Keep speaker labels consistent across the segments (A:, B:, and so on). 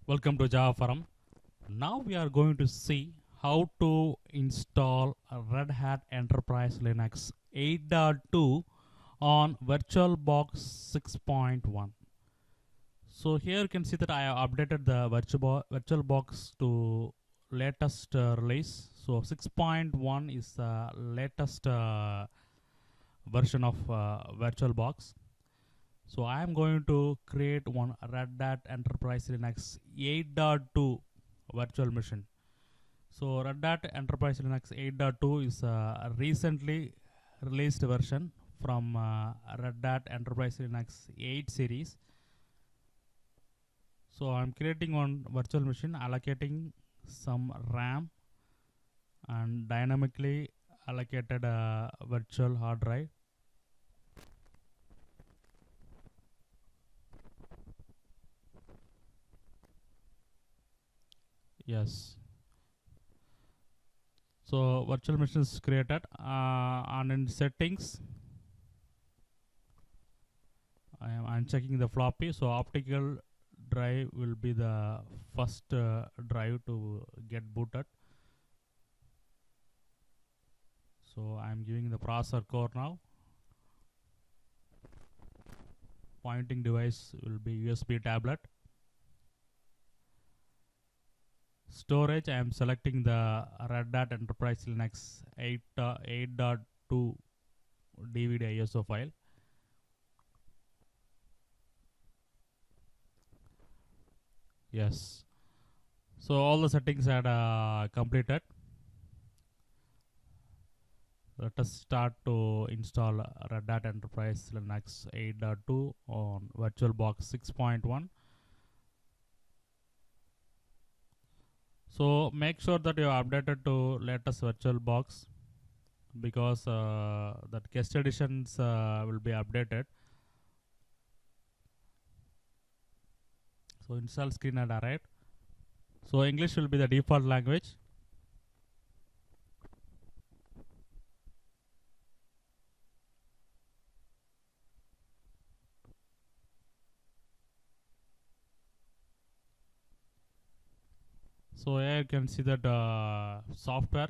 A: Welcome to Java Forum. Now we are going to see how to install Red Hat Enterprise Linux 8.2 on VirtualBox 6.1. So here you can see that I have updated the VirtualBox to latest release. So 6.1 is the latest version of VirtualBox. So I am going to create one Red Hat Enterprise Linux 8.2 virtual machine. So Red Hat Enterprise Linux 8.2 is a recently released version from Red Hat Enterprise Linux 8 series. So I'm creating one virtual machine, allocating some RAM and dynamically allocated a virtual hard drive. Yes. So virtual machine is created and in settings I am unchecking the floppy. So optical drive will be the first drive to get booted. So I am giving the processor core now. Pointing device will be USB tablet. Storage I am selecting the Red Hat Enterprise Linux 8.2 DVD ISO file. Yes. So all the settings are completed. Let us start to install Red Hat Enterprise Linux 8.2 on VirtualBox 6.1. So make sure that you are updated to latest VirtualBox because that guest editions will be updated. So install screen had arrived. So English will be the default language. So here you can see that software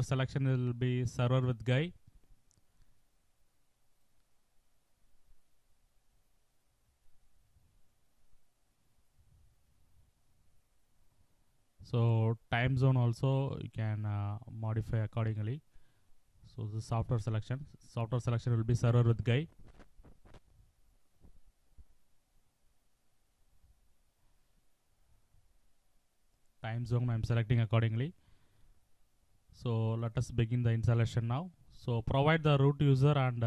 A: selection will be server with Guy. So time zone also you can modify accordingly. So the software selection will be server with Guy. Time zone I'm selecting accordingly. So let us begin the installation now. So provide the root user and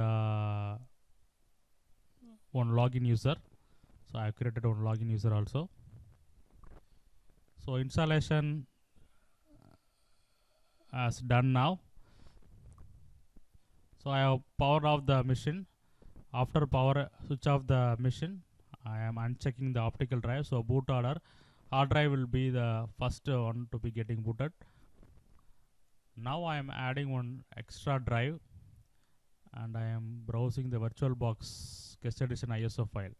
A: one login user. So I have created one login user also. So installation is done now. So I have powered off the machine. After power switch off the machine, I am unchecking the optical drive. So boot order, hard drive will be the first one to be getting booted. Now I am adding one extra drive and I am browsing the VirtualBox guest edition ISO file.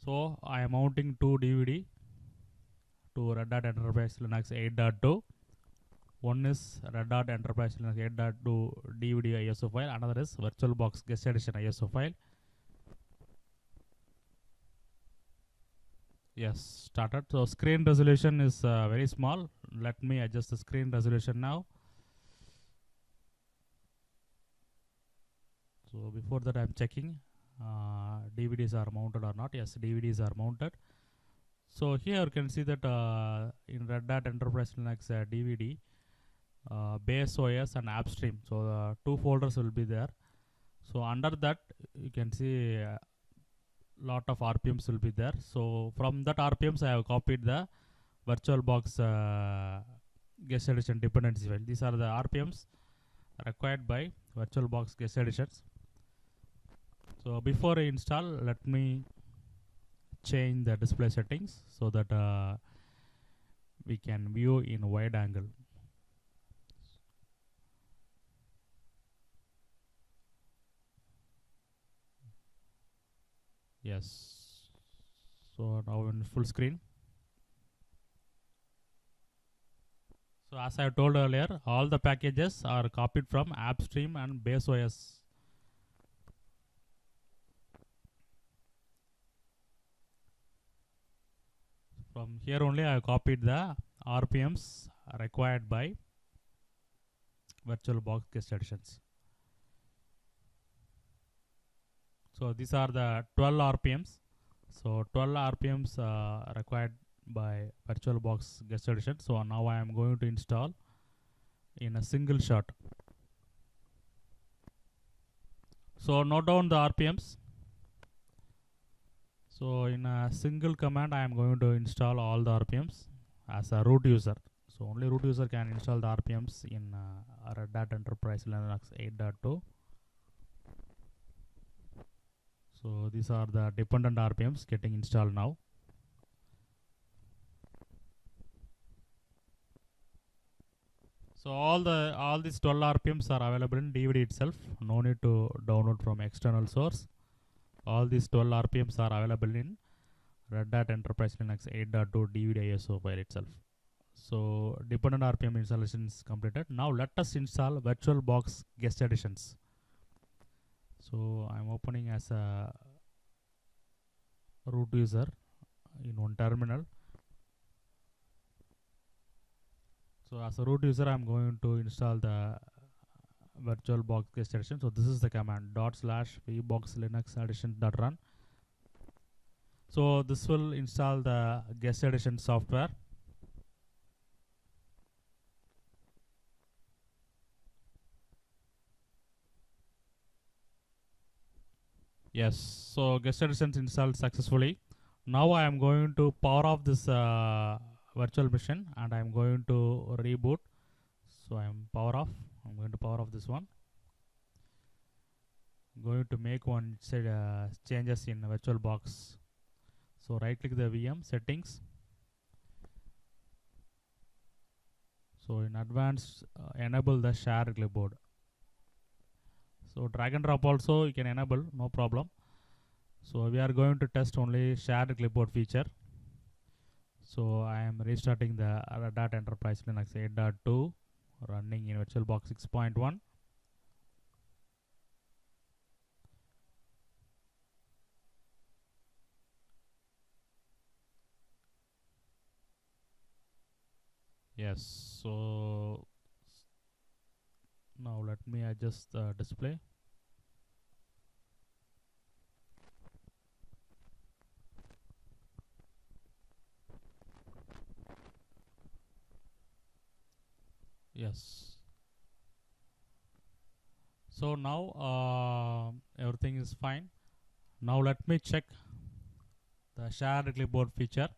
A: So I am mounting two DVD to Red Hat Enterprise Linux 8.2. One is Red Hat Enterprise Linux 8.2 DVD ISO file, another is VirtualBox guest edition ISO file. Yes, started. So screen resolution is very small. Let me adjust the screen resolution now. So before that I'm checking DVDs are mounted or not. Yes, DVDs are mounted. So here you can see that in Red Hat Enterprise Linux DVD, base OS and AppStream. So two folders will be there. So under that you can see lot of RPMs will be there. So from that RPMs I have copied the VirtualBox guest edition dependency file. These are the RPMs required by VirtualBox guest editions. So before I install, let me change the display settings so that we can view in wide angle. Yes. So now in full screen. So as I told earlier, all the packages are copied from AppStream and BaseOS. From here only I have copied the RPMs required by VirtualBox guest editions. So these are the 12 RPMs. So 12 RPMs required by VirtualBox guest edition. So now I am going to install in a single shot. So note down the RPMs. So in a single command I am going to install all the RPMs as a root user. So only root user can install the RPMs in Red Hat Enterprise Linux 8.2. So these are the dependent RPMs getting installed now. So all these 12 RPMs are available in DVD itself. No need to download from external source. All these 12 RPMs are available in Red Hat Enterprise Linux 8.2 DVD ISO file itself. So dependent RPM installation is completed. Now let us install VirtualBox guest editions. So I'm opening as a root user in one terminal. So as a root user I'm going to install the VirtualBox guest edition. So this is the command /vboxlinuxedition.run. So this will install the guest edition software. Yes, so guest editions installed successfully. Now I am going to power off this virtual machine and I am going to reboot. So I'm going to power off this one. I'm going to make one changes in VirtualBox. So right click the VM settings. So in advanced enable the share clipboard. So drag and drop also you can enable, no problem. So we are going to test only shared clipboard feature. So I am restarting the Red Hat Enterprise Linux 8.2 running in VirtualBox 6.1. Yes, so now let me adjust the display. Yes. So now everything is fine. Now let me check the shared clipboard feature.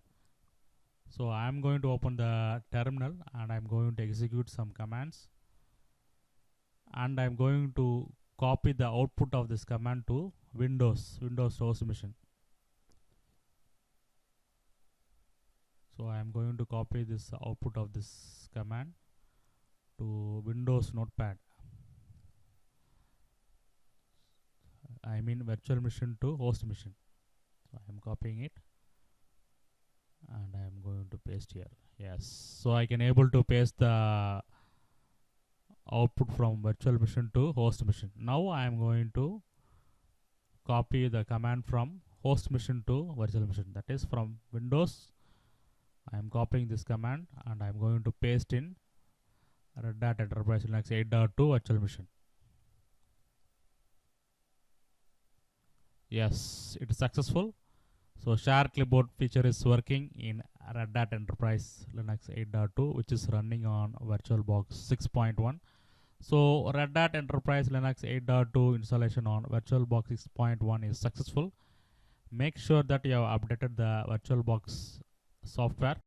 A: So I am going to open the terminal and I am going to execute some commands. And I am going to copy the output of this command to Windows host machine. So I am going to copy this output of this command to Windows Notepad. I mean virtual machine to host machine. So I am copying it and I am going to paste here. Yes, so I can able to paste the output from virtual machine to host machine. Now I am going to copy the command from host machine to virtual machine, that is from Windows. I am copying this command and I am going to paste in Red Hat Enterprise Linux 8.2 virtual machine. Yes, it is successful. So share clipboard feature is working in Red Hat Enterprise Linux 8.2 which is running on VirtualBox 6.1. So Red Hat Enterprise Linux 8.2 installation on VirtualBox 6.1 is successful. Make sure that you have updated the VirtualBox software.